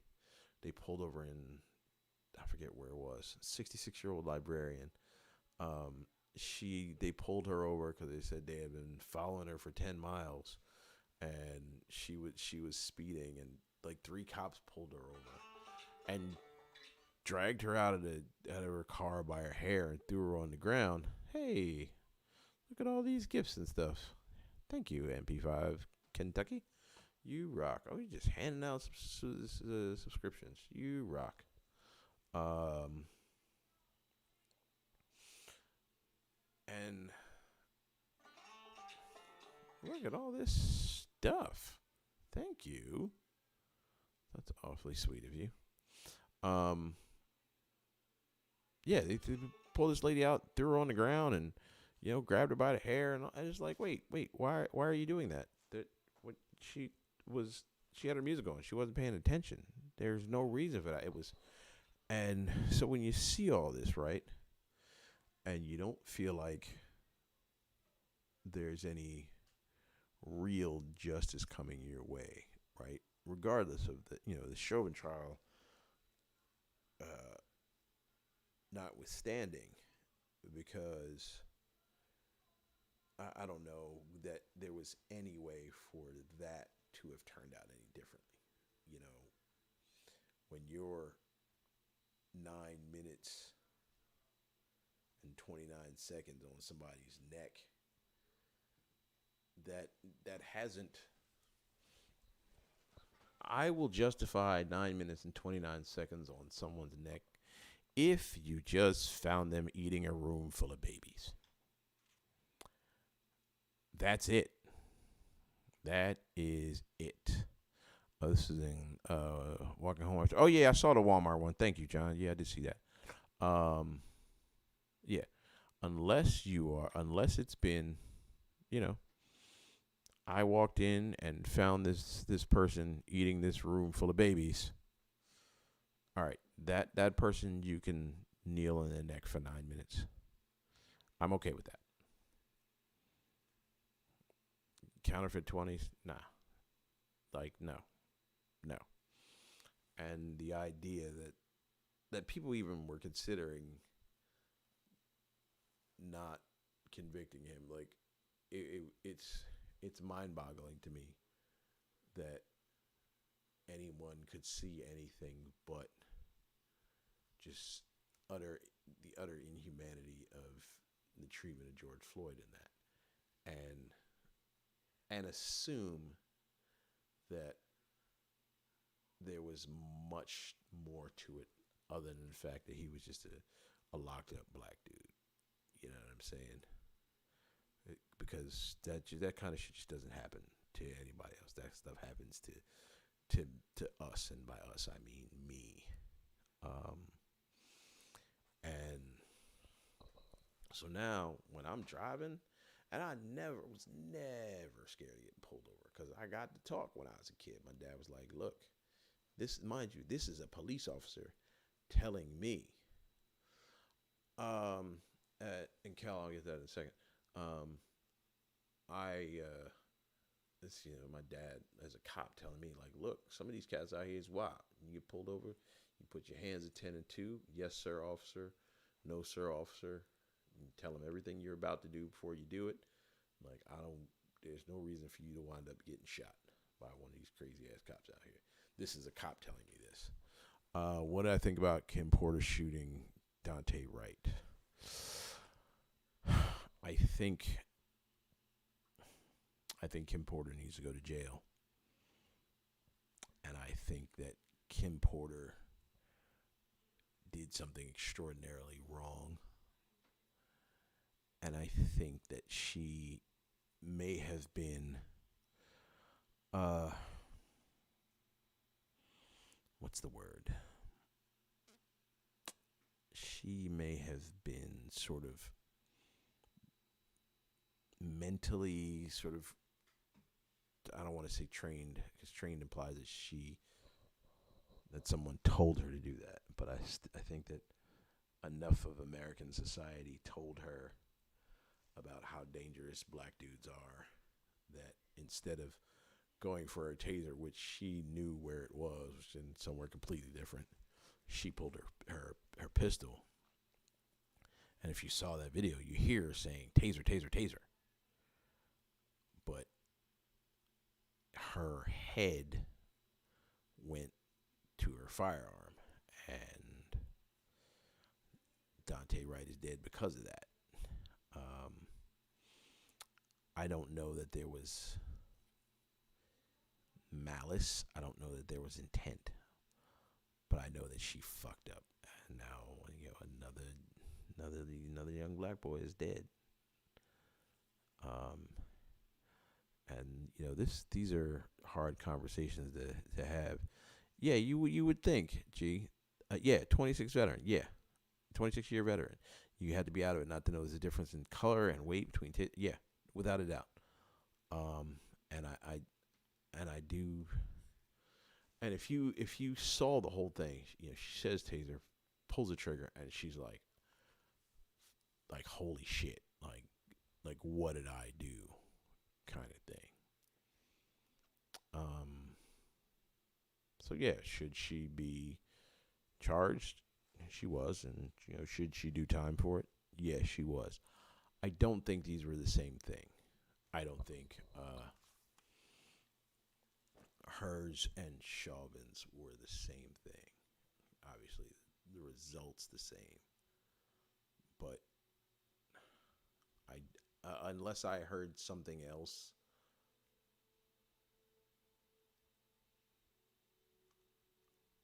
they pulled over in, I forget where it was. 66-year-old librarian. They pulled her over because they said they had been following her for 10 miles, and she was speeding, and like three cops pulled her over and dragged her out of her car by her hair and threw her on the ground. Hey, look at all these gifts and stuff. Thank you, MP5 Kentucky. You rock. Oh, you're just handing out subscriptions. You rock. Um, and look at all this stuff. Thank you. That's awfully sweet of you. Um, yeah, they pulled this lady out, threw her on the ground, and grabbed her by the hair, and I was like, wait, why are you doing that? That what was she had her music on, she wasn't paying attention. There's no reason for that. It was, and so when you see all this, right, and you don't feel like there's any real justice coming your way, right? Regardless of the Chauvin trial, uh, notwithstanding, because I don't know that there was any way for that to have turned out any differently. You know, when you're 9 minutes and 29 seconds on somebody's neck, that that hasn't. I will justify 9 minutes and 29 seconds on someone's neck if you just found them eating a room full of babies. That's it. That is it. Oh, this is in walking home. Oh yeah, I saw the Walmart one. Thank you, John. Yeah, I did see that. Um, yeah, unless it's been, you know, I walked in and found this person eating this room full of babies. All right, that person you can kneel in the neck for 9 minutes. I'm okay with that. Counterfeit 20s, nah. Like no, no. And the idea that people even were considering not convicting him, like it's mind boggling to me that anyone could see anything but just utter the utter inhumanity of the treatment of George Floyd in that, and assume that there was much more to it other than the fact that he was just a locked up black dude. You know what I'm saying? Because that kind of shit just doesn't happen to anybody else. That stuff happens to to us, and by us I mean me. Um, and so now when I'm driving, and I was never scared of getting pulled over because I got to talk when I was a kid. My dad was like, "Look, this, mind you, this is a police officer telling me." Um, and Cal, I'll get that in a second. Um, I this my dad as a cop telling me like, look, some of these cats out here is wild. You get pulled over, you put your hands at 10 and 2. Yes, sir, officer. No, sir, officer. You tell them everything you're about to do before you do it. Like I don't. There's no reason for you to wind up getting shot by one of these crazy ass cops out here. This is a cop telling me this. What do I think about Kim Porter shooting Dante Wright? I think I think Kim Porter needs to go to jail. And I think that Kim Porter did something extraordinarily wrong. And I think that she may have been, uh, what's the word? She may have been sort of mentally sort of, I don't want to say trained, because trained implies that someone told her to do that. But I think that enough of American society told her about how dangerous black dudes are that instead of going for a taser, which she knew where it was and somewhere completely different, she pulled her pistol. And if you saw that video, you hear her saying taser, taser, taser. But her head went to her firearm, and Dante Wright is dead because of that. Um, I don't know that there was malice. I don't know that there was intent, but I know that she fucked up. And now, another young black boy is dead. Um, and these are hard conversations to have. Yeah, you would think, G, yeah, 26 veteran, yeah, 26-year veteran. You had to be out of it not to know there's a difference in color and weight between yeah, without a doubt. And I do. And if you saw the whole thing, she says taser, pulls the trigger, and she's like holy shit, like what did I do, kind of thing. Um. So yeah, should she be charged? She was, and should she do time for it? Yes, she was. I don't think these were the same thing. I don't think hers and Chauvin's were the same thing. Obviously, the results the same, but I unless I heard something else,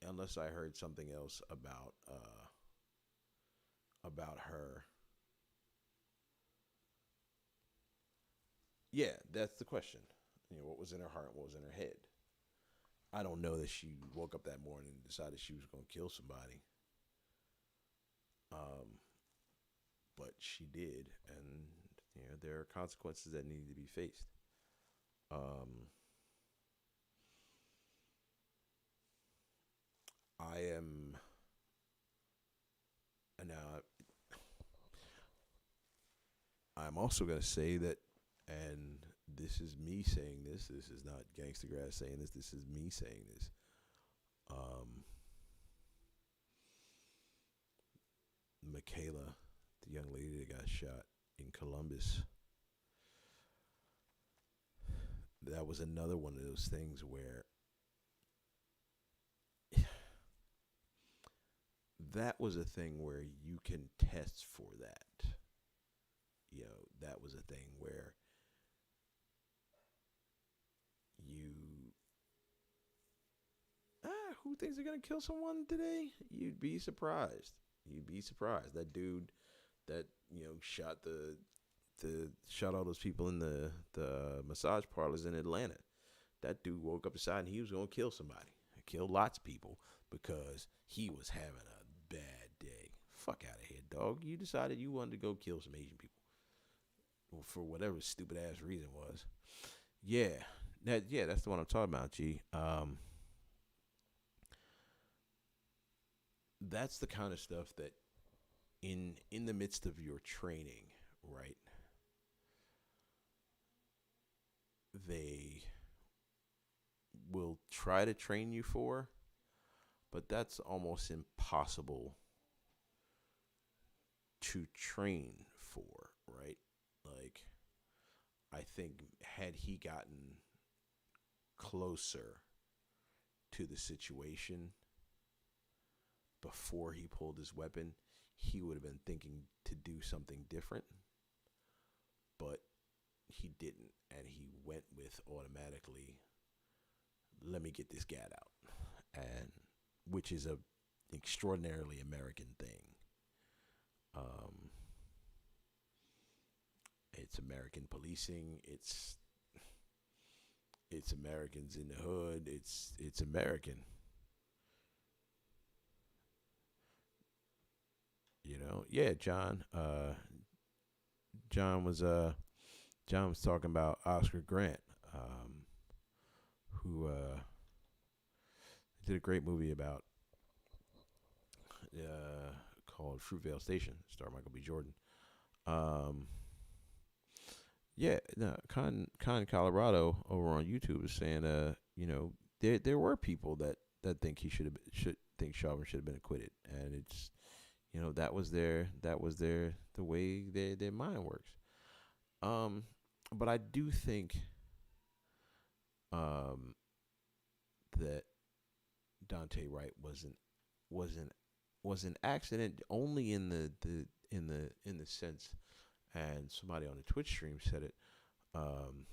unless I heard something else about her. Yeah, that's the question. What was in her heart, what was in her head. I don't know that she woke up that morning and decided she was going to kill somebody. Um, but she did, and there are consequences that need to be faced. Um, I am now. I'm also going to say that, and this is me saying this. This is not Gangstagrass saying this. This is me saying this. Um, Michaela, the young lady that got shot in Columbus, that was another one of those things where that was a thing where you can test for that. That was a thing where you who thinks they're gonna kill someone today? You'd be surprised. You'd be surprised. That dude that shot all those people in the massage parlors in Atlanta. That dude woke up inside and he was gonna kill somebody. Kill lots of people because he was having a bad day. Fuck out of here, dog. You decided you wanted to go kill some Asian people for whatever stupid ass reason was. Yeah, that's the one I'm talking about, G. That's the kind of stuff that in the midst of your training, right? They will try to train you for, but that's almost impossible to train for, right? Like, I think had he gotten closer to the situation before he pulled his weapon, he would have been thinking to do something different, but he didn't, and he went with automatically, let me get this gat out, and which is a extraordinarily American thing. Um, it's American policing. It's Americans in the hood. It's American. Yeah, John. John was John was talking about Oscar Grant, who did a great movie about called Fruitvale Station, starring Michael B. Jordan. Um, yeah, no, Colorado over on YouTube is saying, there were people that think he should think Chauvin should have been acquitted, and it's that was their the way their mind works. Um, but I do think um that Dante Wright wasn't was an accident only in the sense, and somebody on the Twitch stream said it. Um,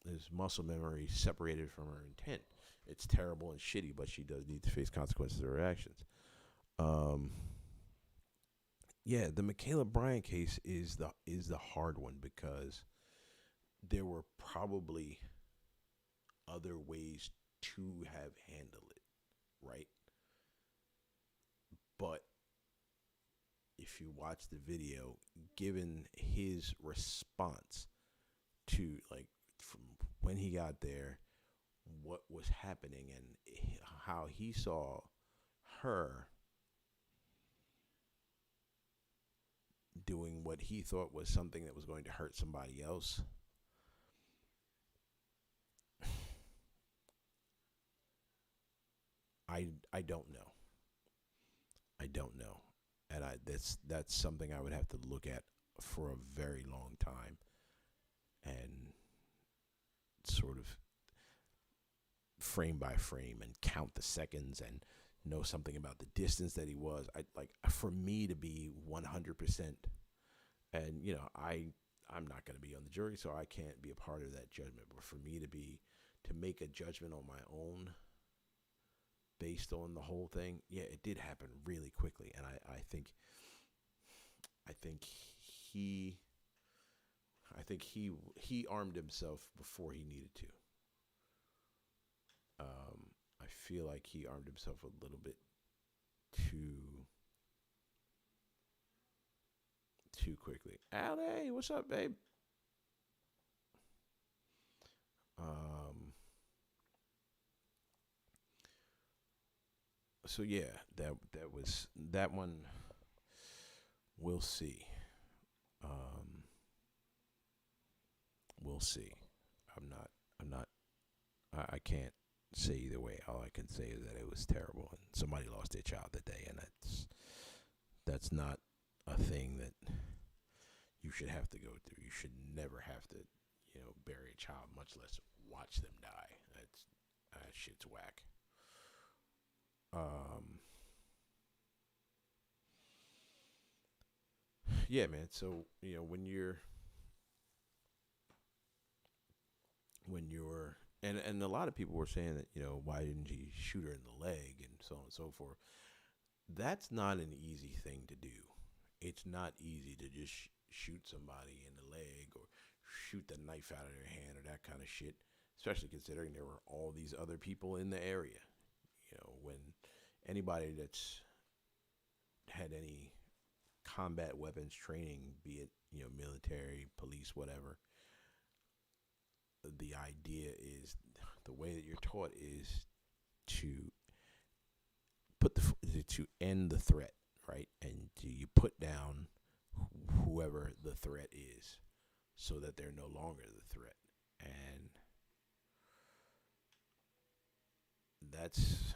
his muscle memory separated from her intent. It's terrible and shitty, but she does need to face consequences of her actions. Um, yeah, the Michaela Bryant case is the hard one because there were probably other ways to have handled it, right? But if you watch the video, given his response to, like, from when he got there, what was happening, and how he saw her doing what he thought was something that was going to hurt somebody else. I don't know. I don't know. And that's something I would have to look at for a very long time and sort of frame by frame and count the seconds and know something about the distance that he was. I like for me to be 100%, and I'm not going to be on the jury, so I can't be a part of that judgment. But for me to make a judgment on my own based on the whole thing, yeah, it did happen really quickly, and I think he he armed himself before he needed to. I feel like he armed himself a little bit too too quickly. Allie, what's up, babe? Um, so yeah, that was that one. We'll see. Um, we'll see. I'm not. I'm not. I can't say either way. All I can say is that it was terrible, and somebody lost their child that day, and that's not a thing that you should have to go through. You should never have to, bury a child, much less watch them die. That shit's whack. Um, yeah, man. So when you're and a lot of people were saying that why didn't you shoot her in the leg and so on and so forth. That's not an easy thing to do. It's not easy to just shoot somebody in the leg or shoot the knife out of their hand or that kind of shit, especially considering there were all these other people in the area. When anybody that's had any combat weapons training, be it military, police, whatever, the idea is the way that you're taught is to to end the threat, right? And you put down whoever the threat is, so that they're no longer the threat. And that's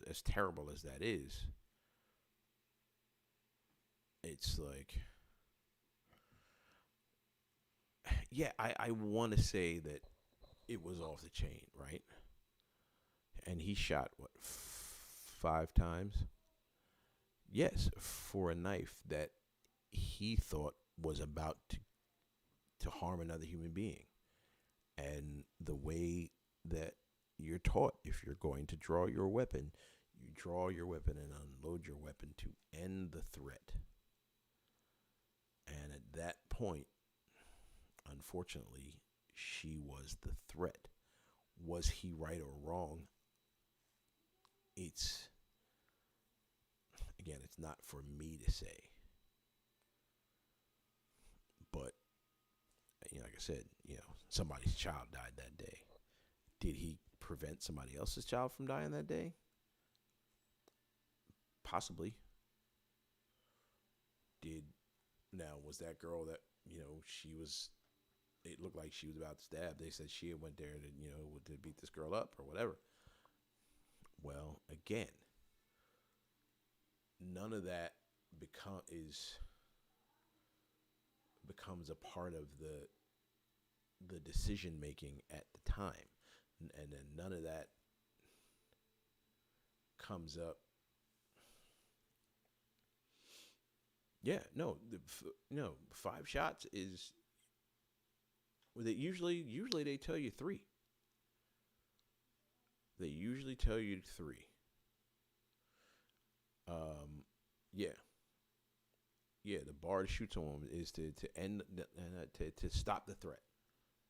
as terrible as that is. It's like, yeah, I want to say that it was off the chain, right? And he shot what 5 times? Yes, for a knife that he thought was about to harm another human being. And the way that you're taught, if you're going to draw your weapon, you draw your weapon and unload your weapon to end the threat. And at that point, unfortunately, she was the threat. Was he right or wrong? It's, again, it's not for me to say. But, like I said, somebody's child died that day. Did he prevent somebody else's child from dying that day? Possibly. Was that girl that, she was, it looked like she was about to stab. They said she had went there to beat this girl up or whatever. Well, again, none of that becomes a part of the decision making at the time, and then none of that comes up. Yeah, no, 5 shots is. They usually they tell you 3. They usually tell you 3. Yeah, yeah. The bar to shoot someone is to end to stop the threat,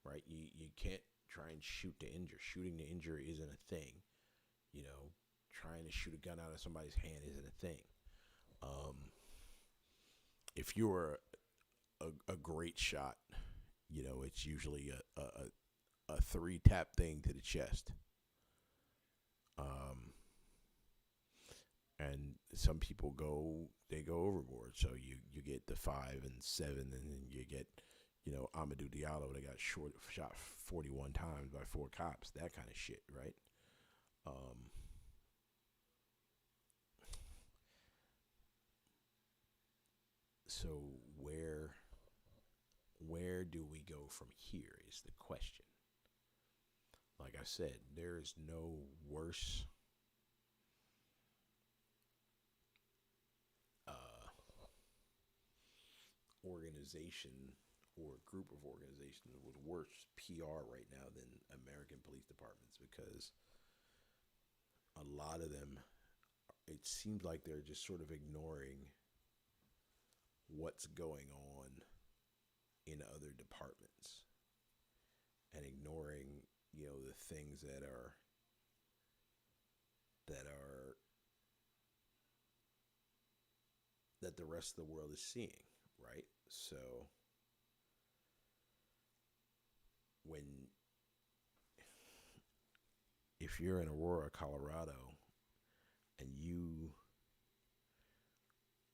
right? You can't try and shoot to injure. Shooting to injure isn't a thing. Trying to shoot a gun out of somebody's hand isn't a thing. If you're a great shot, it's usually a 3-tap thing to the chest. And some people go overboard. So you get the 5 and 7, and then you get, Amadou Diallo that got shot 41 times by 4 cops. That kind of shit, right? So where where do we go from here is the question. Like I said, there is no worse uh, organization or group of organizations with worse PR right now than American police departments, because a lot of them, it seems like they're just sort of ignoring what's going on in other departments and ignoring, the things that are that the rest of the world is seeing, right? So when if you're in Aurora, Colorado, and you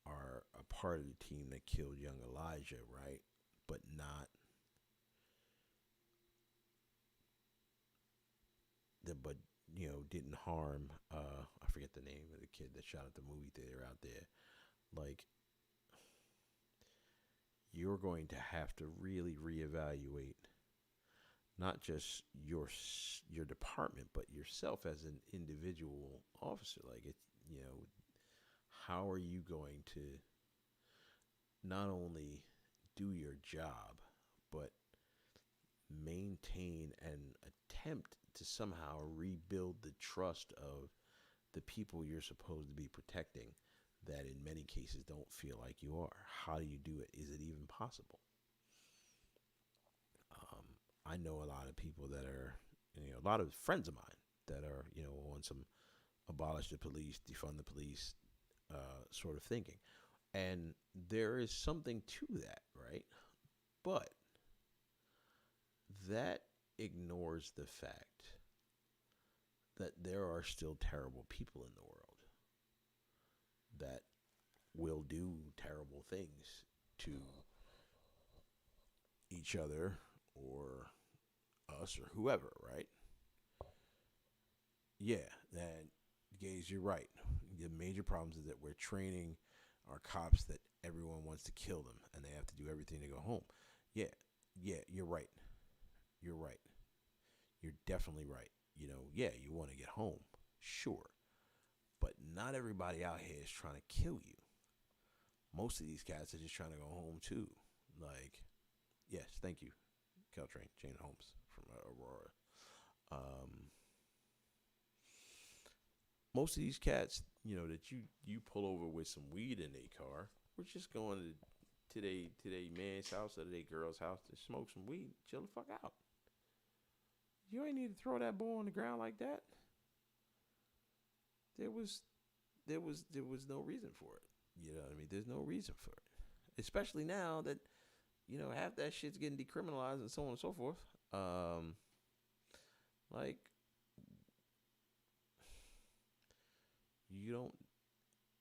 are a part of the team that killed young Elijah, right? But not but didn't harm. I forget the name of the kid that shot at the movie theater out there. Like, you're going to have to really reevaluate not just your department, but yourself as an individual officer. Like, how are you going to not only do your job, but maintain and attempt to somehow rebuild the trust of the people you're supposed to be protecting, that in many cases don't feel like you are? How do you do it? Is it even possible? I know a lot of people that are, a lot of friends of mine that are, on some abolish the police, defund the police sort of thinking. And there is something to that, right? But that ignores the fact that there are still terrible people in the world that will do terrible things to each other or us or whoever, right? Yeah, that Gaze, you're right. The major problems is that we're training our cops that everyone wants to kill them and they have to do everything to go home. Yeah, yeah, you're right. You're right. You're definitely right. Yeah, you want to get home, sure. But not everybody out here is trying to kill you. Most of these cats are just trying to go home too. Like, yes, thank you, Caltrain, Jane Holmes from Aurora. Um, Most of these cats, that you pull over with some weed in their car, we're just going to their man's house or their girl's house to smoke some weed, chill the fuck out. You ain't need to throw that boy on the ground like that. There was no reason for it. You know what I mean? There's no reason for it, especially now that half that shit's getting decriminalized and so on and so forth. Like, you don't.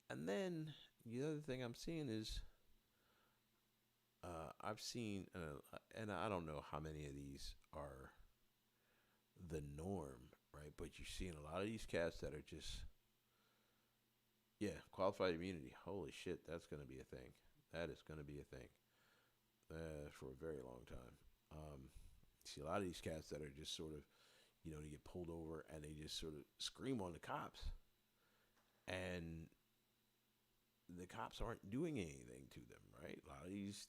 And then the other thing I'm seeing is, I've seen, and I don't know how many of these are the norm, right? But you're seeing a lot of these cats that are just, yeah, qualified immunity. Holy shit, that's going to be a thing. That is going to be a thing for a very long time. See a lot of these cats that are just sort of, they get pulled over and they just sort of scream on the cops, and the cops aren't doing anything to them, right? A lot of these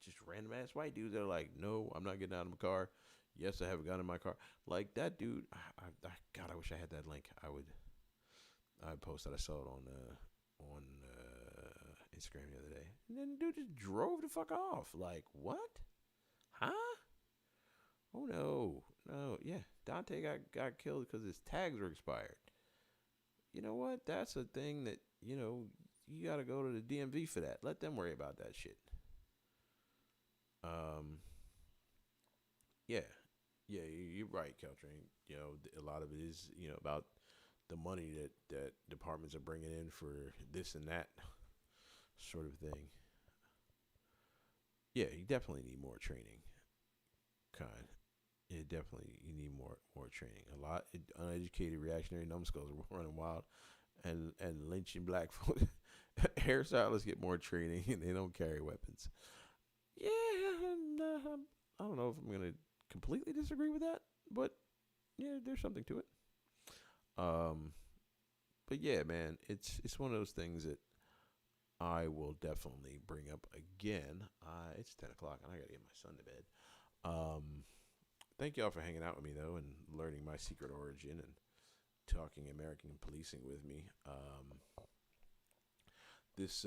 just random ass white dudes that are like, no, I'm not getting out of my car. Yes, I have a gun in my car. Like that dude. God, I wish I had that link. I posted. I saw it on Instagram the other day. And then the dude just drove the fuck off. Like, what? Huh? Oh no, yeah. Dante got killed because his tags were expired. You know what? That's a thing that you got to go to the DMV for that. Let them worry about that shit. Yeah, you're right, Caltrain. A lot of it is about the money that departments are bringing in for this and that sort of thing. Yeah, you definitely need more training. Kind. You need more training. A lot uneducated reactionary numbskulls are running wild and lynching black folks. Hairstylists get more training and they don't carry weapons. Yeah, Nah, I don't know if I'm gonna completely disagree with that, but yeah, there's something to it. Um, but yeah, man, it's one of those things that I will definitely bring up again. It's 10 o'clock, and I gotta get my son to bed. Um, Thank y'all for hanging out with me though, and learning my secret origin and talking American policing with me. This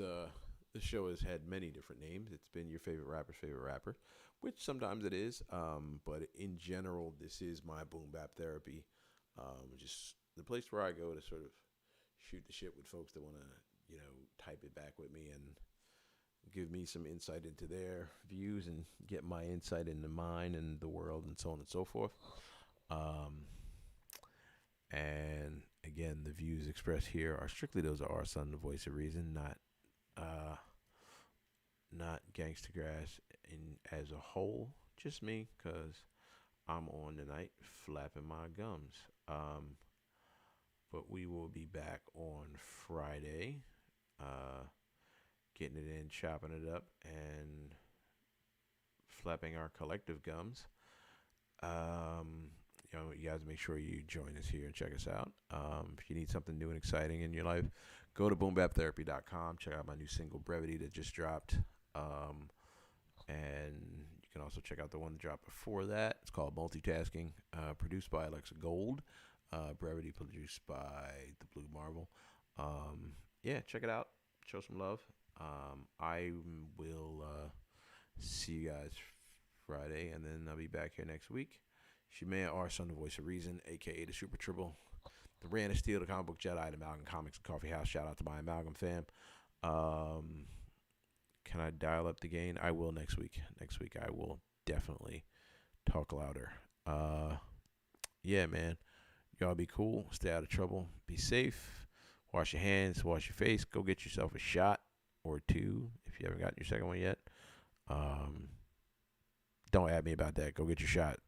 this show has had many different names. It's been your favorite rapper, which sometimes it is. But in general, this is my boom bap therapy. Just the place where I go to sort of shoot the shit with folks that want to, type it back with me and give me some insight into their views and get my insight into mine and the world and so on and so forth. Um, and again, the views expressed here are strictly those of our son, the voice of reason, uh, not Gangstagrass in as a whole. Just me, cause I'm on tonight flapping my gums. But we will be back on Friday, uh, getting it in, chopping it up, and flapping our collective gums. Um, you guys make sure you join us here and check us out. If you need something new and exciting in your life, go to boombaptherapy.com. Check out my new single Brevity that just dropped. Um, and you can also check out the one that dropped before that. It's called Multitasking, produced by Alexa Gold. Brevity produced by the Blue Marvel. Yeah, check it out. Show some love. I will see you guys Friday, and then I'll be back here next week. It's your man, R. Son, the voice of reason, a.k.a. the Super Triple, the Ran of Steel, the comic book Jedi, the Amalgam Comics and Coffee House. Shout out to my Amalgam fam. Um, can I dial up the gain? I will next week. Next week, I will definitely talk louder. Yeah, man. Y'all be cool. Stay out of trouble. Be safe. Wash your hands. Wash your face. Go get yourself a shot or two if you haven't gotten your second one yet. Don't add me about that. Go get your shot.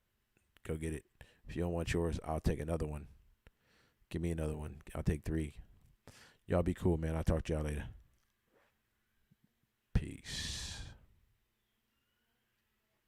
Go get it. If you don't want yours, I'll take another one. Give me another one. I'll take 3. Y'all be cool, man. I'll talk to y'all later. Peace.